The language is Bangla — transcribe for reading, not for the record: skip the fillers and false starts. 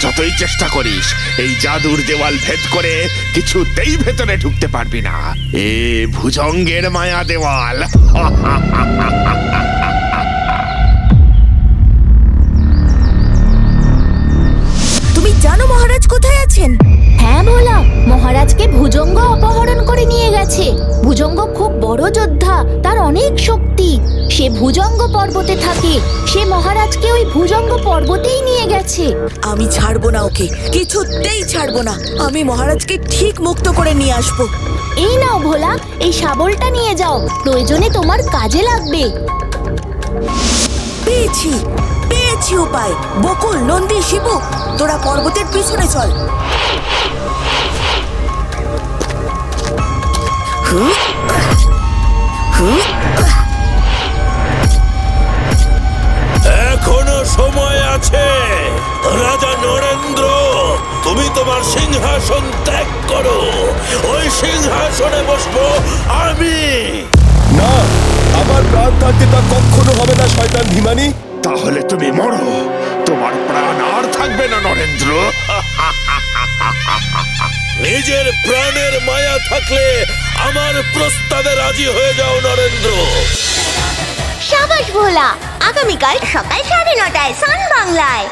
যতই চেষ্টা করিস এই জাদুর দেওয়াল ভেদ করে কিছুতেই ভেতরে ঢুকতে পারবি না। এ ভুজঙ্গের মায়া দেওয়াল। তুমি জানো মহারাজ কোথায় আছেন? হ্যাঁ ভোলা, মহারাজকে ভুজঙ্গ অপহরণ করে নিয়ে গেছে। ভুজঙ্গ খুব বড় যোদ্ধা, তার অনেক শক্তি। সে ভুজঙ্গ পর্বতে থাকে। সে মহারাজকে ওই ভুজঙ্গ পর্বতেই নিয়ে গেছে। আমি ছাড়বো না ওকে, কিছুতেই ছাড়বো না। আমি মহারাজকে ঠিক মুক্ত করে নিয়ে আসবো। এই নাও ভোলা, এই শাবলটা নিয়ে যাও, প্রয়োজনে তোমার কাজে লাগবে। পেয়েছি পেয়েছি উপায়। বকুল, নন্দী, শিবু, তোরা পর্বতের পিছনে চল। এখনো সময় আছে। রাজা নরেন্দ্র, তুমি তোমার সিংহাসন ত্যাগ করো। ওই সিংহাসনে বসবো আমি। না, আমার প্রাণ থাকতে তা কখনো হবে না শয়তান ভিমানি। তাহলে তুমি মরো, তোমার প্রাণ আর থাকবে না নরেন্দ্র। নিজের প্রাণের মায়া থাকলে আমার প্রস্তাবে রাজি হয়ে যাও নরেন্দ্র। সাবাস ভোলা, আগামীকাল সকাল 9:30টায় সান বাংলায়।